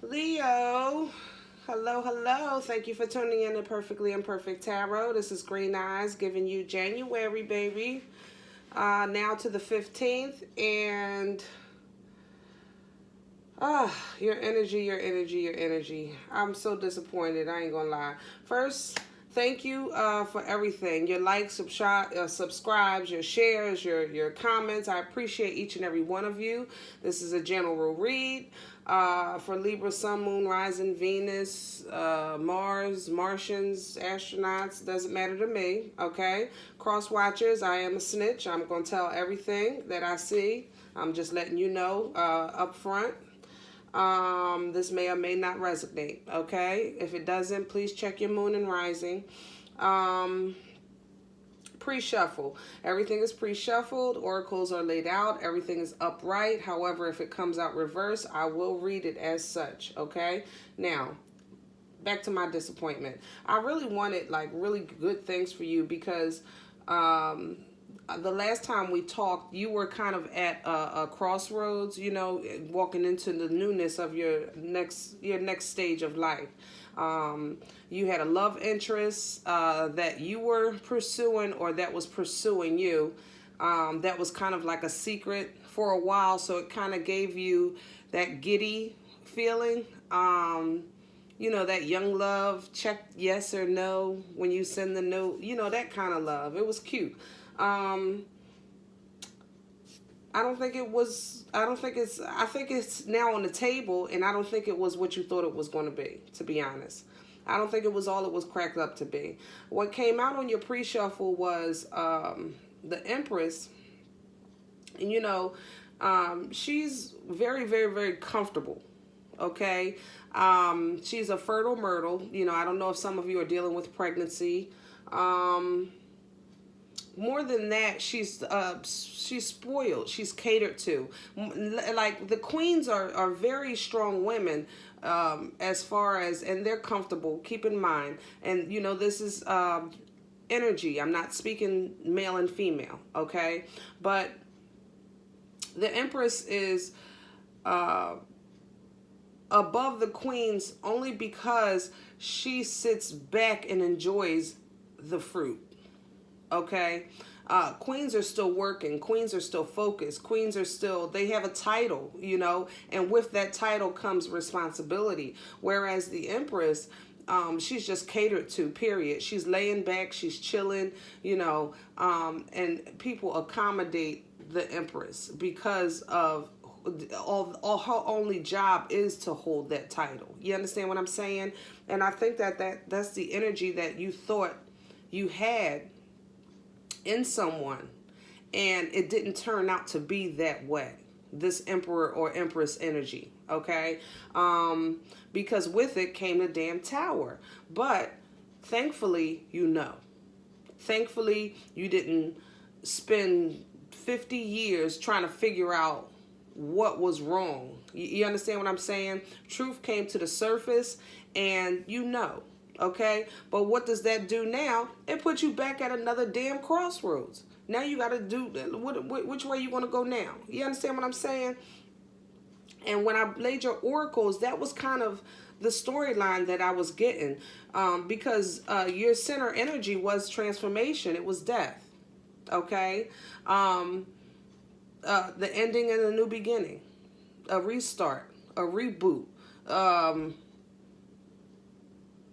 Leo, hello, hello. Thank you for tuning in to Perfectly Imperfect Tarot. This is Green Eyes giving you January, baby. Now to the 15th, and your energy, your energy, your energy. I'm so disappointed. I ain't gonna lie. First, thank you for everything. Your likes, subscribes, your shares, your comments. I appreciate each and every one of you. This is a general read for Libra, Sun, Moon, Rising, Venus, Mars, Martians, astronauts. Doesn't matter to me, okay? Cross watchers, I am a snitch. I'm going to tell everything that I see. I'm just letting you know up front. This may or may not resonate, okay? If it doesn't, please check your moon and rising. Pre-shuffle. Everything is pre-shuffled. Oracles are laid out. Everything is upright. However, if it comes out reverse, I will read it as such, okay? Now, back to my disappointment. I really wanted, like, really good things for you because the last time we talked, you were kind of at a crossroads, you know, walking into the newness of your next stage of life. You had a love interest that you were pursuing or that was pursuing you. That was kind of like a secret for a while, so it kind of gave you that giddy feeling. You know, that young love, check yes or no when you send the note, you know, that kind of love. It was cute. I think it's now on the table, and I don't think it was what you thought it was going to be, to be honest. I don't think it was all it was cracked up to be. What came out on your pre-shuffle was the Empress. And, you know, she's very, very, very comfortable, okay? She's a fertile myrtle. You know, I don't know if some of you are dealing with pregnancy. More than that, she's spoiled. She's catered to. Like, the queens are very strong women as far as, and they're comfortable. Keep in mind, and you know, this is energy. I'm not speaking male and female, okay? But the Empress is above the queens only because she sits back and enjoys the fruit. Okay, queens are still working. Queens are still focused. Queens are still, they have a title, you know, and with that title comes responsibility. Whereas the Empress, she's just catered to, period. She's laying back, she's chilling, you know, and people accommodate the Empress because of all her only job is to hold that title. You understand what I'm saying? And I think that's the energy that you thought you had in someone, and it didn't turn out to be that way. This Emperor or Empress energy, okay? Because with it came the damn Tower. But thankfully, you know. Thankfully, you didn't spend 50 years trying to figure out what was wrong. You understand what I'm saying? Truth came to the surface, and you know. Okay, but what does that do now? It puts you back at another damn crossroads. Now you got to do which way you want to go now. You understand what I'm saying? And when I laid your oracles, that was kind of the storyline that I was getting, because your center energy was transformation. It was death. Okay, the ending and a new beginning, a restart, a reboot.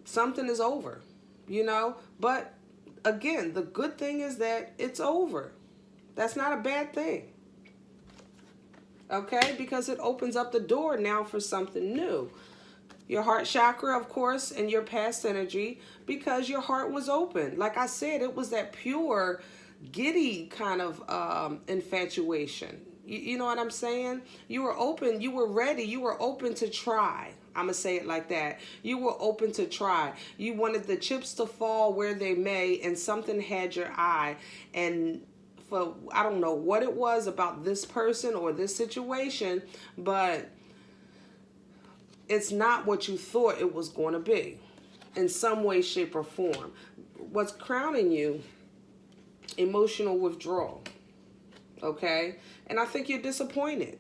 Something is over, you know, but again, the good thing is that it's over. That's not a bad thing, okay, because it opens up the door now for something new. Your heart chakra, of course, and your past energy, because your heart was open. Like I said, it was that pure, giddy kind of infatuation. You know what I'm saying? You were open, you were ready, you were open to try. I'm going to say it like that. You were open to try. You wanted the chips to fall where they may, and something had your eye. And for, I don't know what it was about this person or this situation, but it's not what you thought it was going to be in some way, shape, or form. What's crowning you? Emotional withdrawal. Okay? And I think you're disappointed.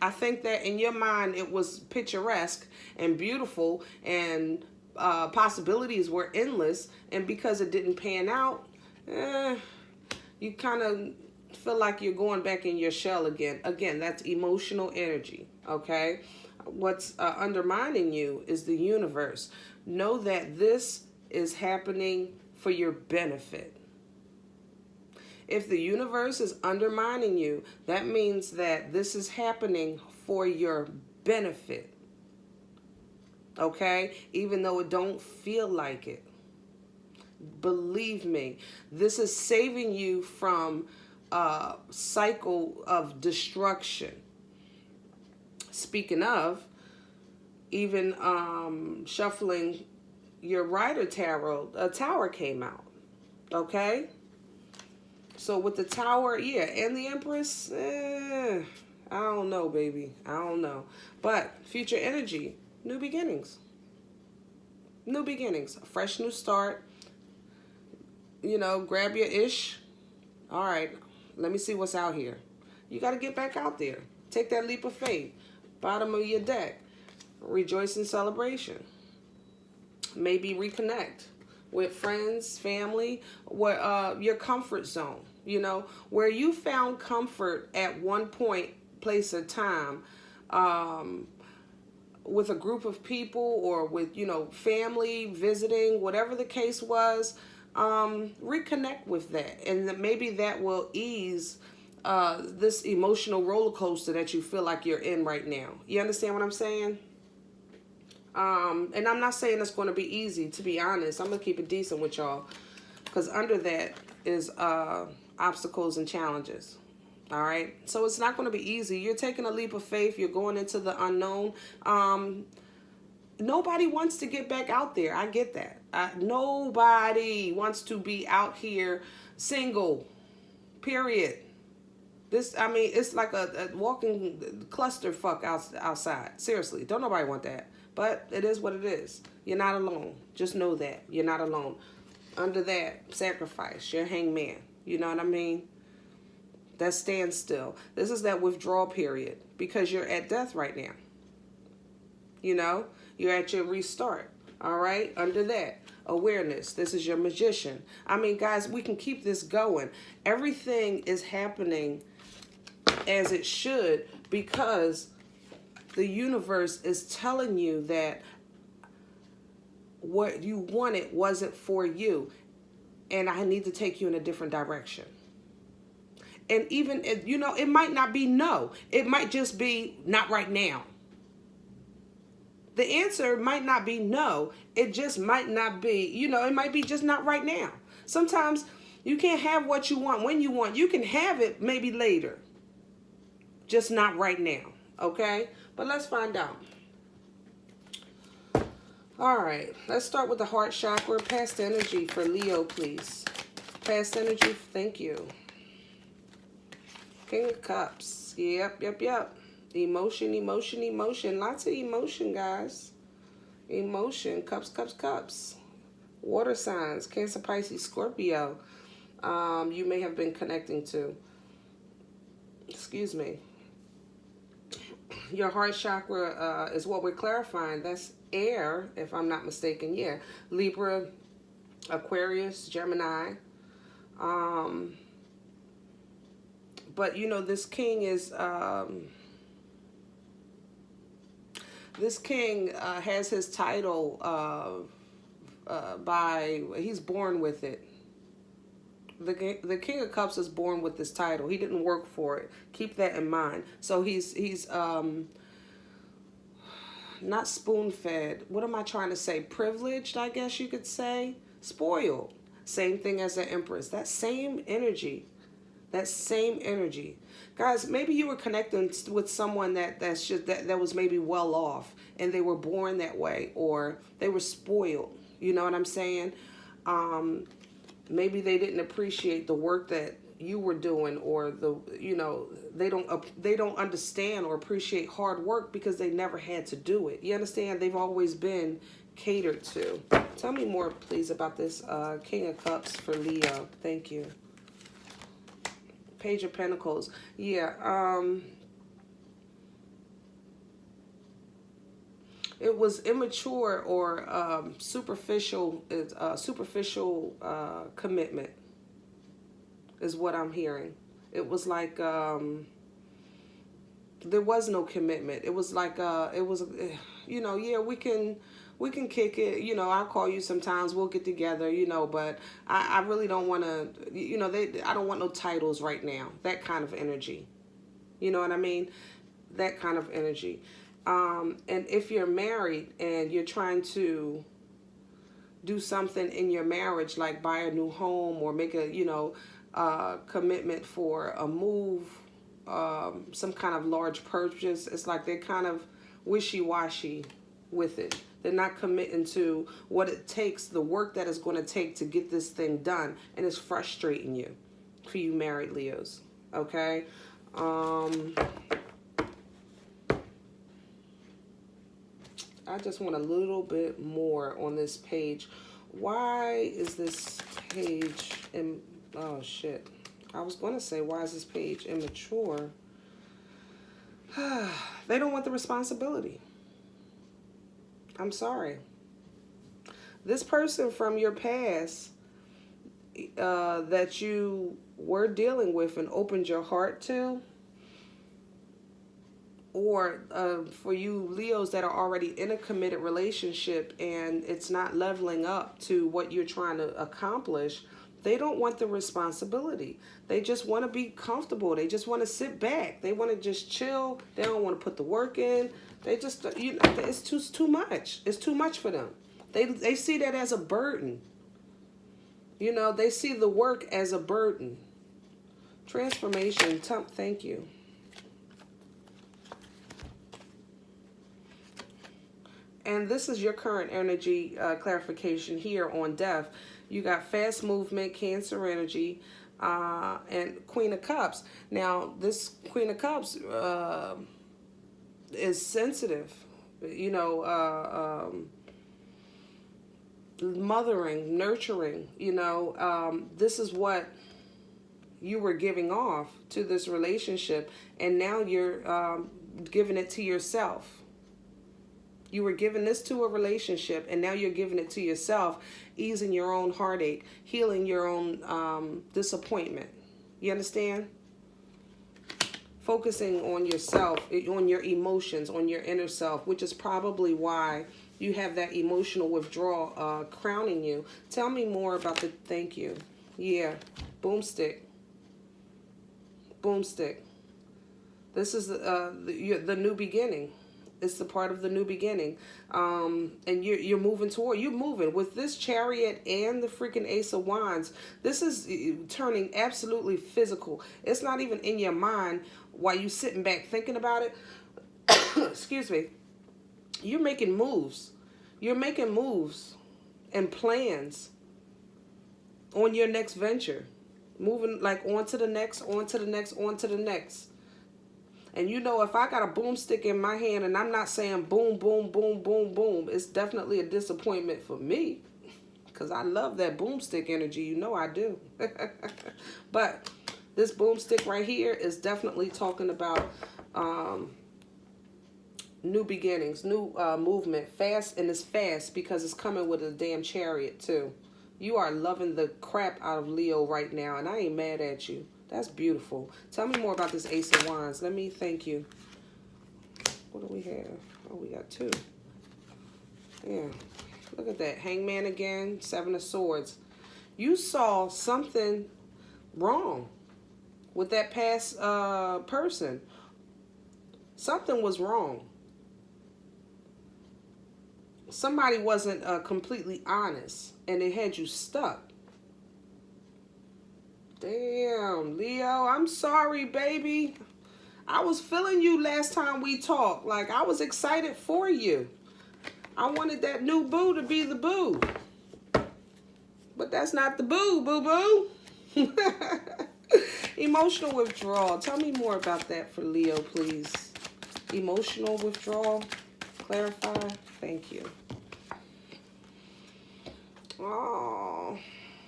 I think that in your mind it was picturesque and beautiful, and possibilities were endless, and because it didn't pan out, you kind of feel like you're going back in your shell again. Again, that's emotional energy, okay? What's undermining you is the universe. Know that this is happening for your benefit. If the universe is undermining you, that means that this is happening for your benefit. Okay? Even though it don't feel like it. Believe me, this is saving you from a cycle of destruction. Speaking of, even shuffling your Rider Tarot, a Tower came out. Okay? So with the Tower, yeah, and the Empress, I don't know, baby. I don't know. But future energy, new beginnings. New beginnings. A fresh new start. You know, grab your ish. All right, let me see what's out here. You got to get back out there. Take that leap of faith. Bottom of your deck. Rejoice in celebration. Maybe reconnect with friends, family, where your comfort zone, you know, where you found comfort at one point, place, or time, with a group of people, or with, you know, family visiting, whatever the case was. Reconnect with that, and maybe that will ease this emotional roller coaster that you feel like you're in right now. You understand what I'm saying? And I'm not saying it's going to be easy, to be honest. I'm going to keep it decent with y'all, because under that is obstacles and challenges. All right? So it's not going to be easy. You're taking a leap of faith. You're going into the unknown. Nobody wants to get back out there. I get that. Nobody wants to be out here single, period. I mean, it's like a walking clusterfuck outside. Seriously, don't nobody want that. But it is what it is. You're not alone. Just know that. You're not alone. Under that, sacrifice. You're hangman. You know what I mean? That standstill. This is that withdrawal period, because you're at death right now. You know? You're at your restart. All right? Under that, awareness. This is your magician. I mean, guys, we can keep this going. Everything is happening as it should, because the universe is telling you that what you wanted wasn't for you, and I need to take you in a different direction. And even, you know, it might not be no. It might just be not right now. The answer might not be no. It just might not be, you know, it might be just not right now. Sometimes you can't have what you want when you want. You can have it maybe later. Just not right now. Okay? But let's find out. All right. Let's start with the heart chakra. Past energy for Leo, please. Past energy. Thank you. King of Cups. Yep. Emotion, emotion, emotion. Lots of emotion, guys. Emotion. Cups, cups, cups. Water signs. Cancer, Pisces, Scorpio. You may have been connecting to. Excuse me. Your heart chakra is what we're clarifying. That's air, if I'm not mistaken. Yeah. Libra, Aquarius, Gemini. But, you know, this king is... this king has his title he's born with it. The King of Cups is born with this title. He didn't work for it. Keep that in mind. So he's not spoon-fed. What am I trying to say? Privileged, I guess you could say. Spoiled. Same thing as the Empress. That same energy. That same energy. Guys, maybe you were connecting with someone that was maybe well off, and they were born that way, or they were spoiled. You know what I'm saying? Maybe they didn't appreciate the work that you were doing, or they don't understand or appreciate hard work because they never had to do it. You understand? They've always been catered to. Tell me more, please, about this King of Cups for Leo. Thank you. Page of Pentacles. Yeah. It was immature or superficial commitment is what I'm hearing. It was like there was no commitment. It was like yeah, we can kick it, I'll call you sometimes, we'll get together, but I really don't want to, I don't want no titles right now. That kind of energy. You know what I mean? That kind of energy. And if you're married and you're trying to do something in your marriage, like buy a new home or make a, commitment for a move, some kind of large purchase, it's like they're kind of wishy-washy with it. They're not committing to what it takes, the work that it's going to take to get this thing done. And it's frustrating you, for you married Leos. Okay? I just want a little bit more on this page. Why is this page oh shit. I was going to say, why is this page immature? They don't want the responsibility. I'm sorry. This person from your past that you were dealing with and opened your heart to, or for you Leos that are already in a committed relationship and it's not leveling up to what you're trying to accomplish, they don't want the responsibility. They just want to be comfortable. They just want to sit back. They want to just chill. They don't want to put the work in. They just, it's too much. It's too much for them. They see that as a burden. They see the work as a burden. Transformation. Thank you. And this is your current energy clarification here on Death. You got fast movement, Cancer energy, and Queen of Cups. Now, this Queen of Cups is sensitive, mothering, nurturing, this is what you were giving off to this relationship, and now you're giving it to yourself. You were giving this to a relationship, and now you're giving it to yourself, easing your own heartache, healing your own disappointment. You understand? Focusing on yourself, on your emotions, on your inner self, which is probably why you have that emotional withdrawal crowning you. Tell me more about the thank you. Yeah, boomstick. Boomstick. This is the new beginning. It's the part of the new beginning. And you're moving toward, you're moving with this Chariot and the freaking Ace of Wands. This is turning absolutely physical. It's not even in your mind while you sitting back thinking about it. Excuse me. You're making moves. You're making moves and plans on your next venture. Moving like on to the next, on to the next, on to the next. And if I got a boomstick in my hand and I'm not saying boom, boom, boom, boom, boom, it's definitely a disappointment for me. Because I love that boomstick energy. I do. But this boomstick right here is definitely talking about new beginnings, new movement. Fast, and it's fast because it's coming with a damn Chariot too. You are loving the crap out of Leo right now, and I ain't mad at you. That's beautiful. Tell me more about this Ace of Wands. Let me thank you. What do we have? Oh, we got two. Yeah. Look at that. Hangman again. Seven of Swords. You saw something wrong with that past person. Something was wrong. Somebody wasn't completely honest, and it had you stuck. Damn, Leo, I'm sorry, baby. I was feeling you last time we talked. Like, I was excited for you. I wanted that new boo to be the boo. But that's not the boo, boo-boo. Emotional withdrawal. Tell me more about that for Leo, please. Emotional withdrawal. Clarify. Thank you. Oh,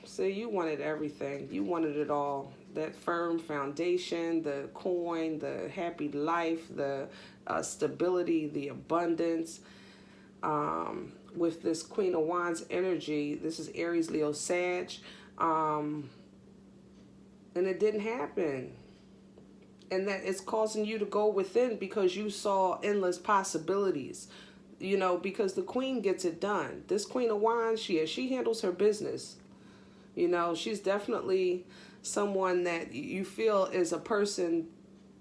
so you wanted everything. You wanted it all. That firm foundation, the coin, the happy life, the stability, the abundance. with this Queen of Wands energy. This is Aries, Leo, Sag. And it didn't happen. And that it's causing you to go within because you saw endless possibilities. You know, because the Queen gets it done. This Queen of Wands, she handles her business. You know, she's definitely someone that you feel is a person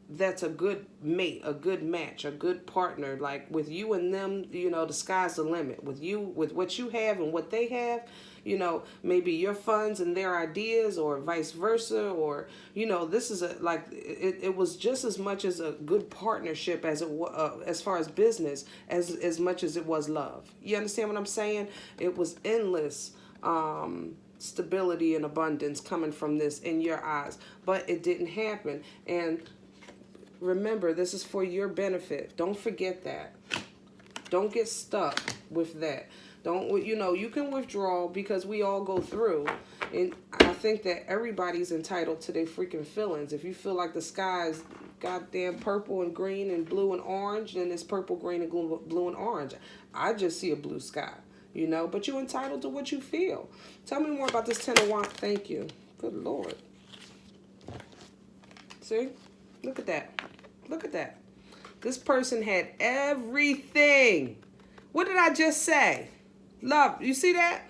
that's a good mate, a good match, a good partner. Like with you and them, you know, the sky's the limit. With you, with what you have and what they have, you know, maybe your funds and their ideas, or vice versa, or, you know, this is it was just as much as a good partnership as it was, as far as business, as much as it was love. You understand what I'm saying? It was endless stability and abundance coming from this in your eyes, but it didn't happen. And remember, this is for your benefit. Don't forget that. Don't get stuck with that. Don't, you know, you can withdraw because we all go through. And I think that everybody's entitled to their freaking feelings. If you feel like the sky is goddamn purple and green and blue and orange, then it's purple, green, and blue and orange. I just see a blue sky, you know, but you're entitled to what you feel. Tell me more about this Ten of Wands. Thank you. Good Lord. See? Look at that. Look at that. This person had everything. What did I just say? Love, you see that?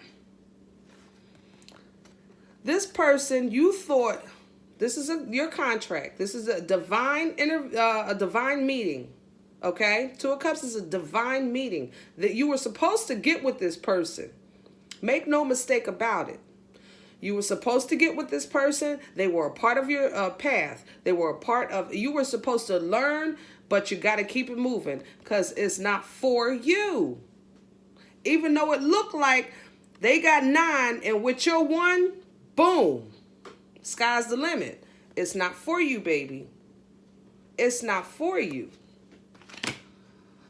This person, you thought, this is your contract. This is a divine meeting. Okay? Two of Cups is a divine meeting that you were supposed to get with this person. Make no mistake about it. You were supposed to get with this person. They were a part of your path. They were a part of, you were supposed to learn, but you got to keep it moving because it's not for you. Even though it looked like they got 9 and with your 1, boom, sky's the limit. It's not for you, baby. It's not for you.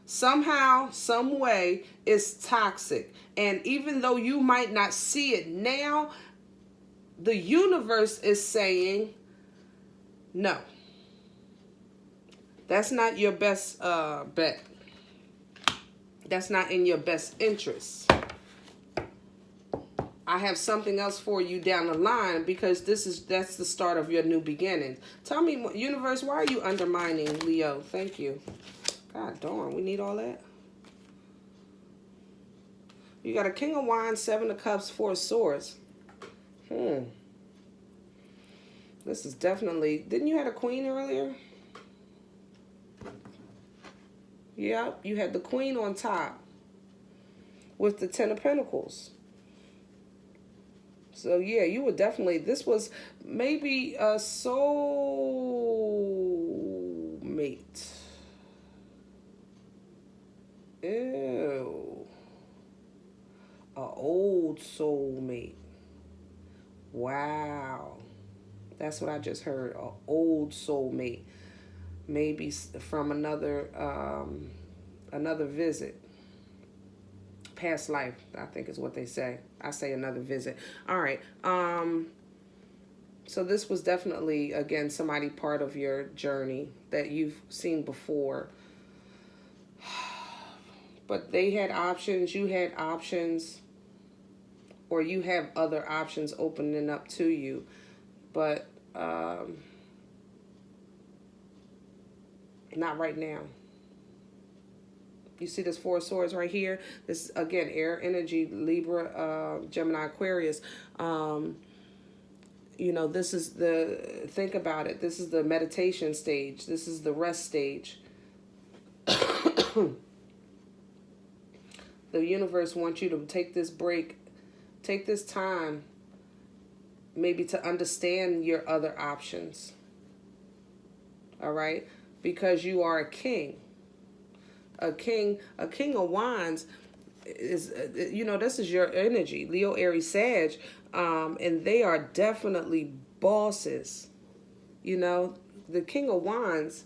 Somehow, some way, it's toxic. And even though you might not see it now, the universe is saying, no, that's not your best bet. That's not in your best interest. I have something else for you down the line because that's the start of your new beginning. Tell me, universe, why are you undermining Leo? Thank you. God darn, we need all that. You got a King of Wands, 7 of Cups, 4 of Swords. This is definitely... Didn't you have a Queen earlier? Yep, you had the Queen on top with the 10 of Pentacles. So, yeah, you were definitely... This was maybe a soulmate. Ew. An old soulmate. Wow. That's what I just heard. An old soulmate. Maybe from another visit. Past life, I think is what they say. I say another visit. All right. So this was definitely, again, somebody part of your journey that you've seen before. But they had options, you had options, or you have other options opening up to you. But not right now. You see this 4 of Swords right here? This, again, air energy, Libra, Gemini, Aquarius. You know, this is the, think about it. This is the meditation stage. This is the rest stage. The universe wants you to take this break, take this time, maybe to understand your other options. All right? Because you are a king. A king of Wands is, you know, this is your energy. Leo, Aries, Sag, and they are definitely bosses. You know, the King of Wands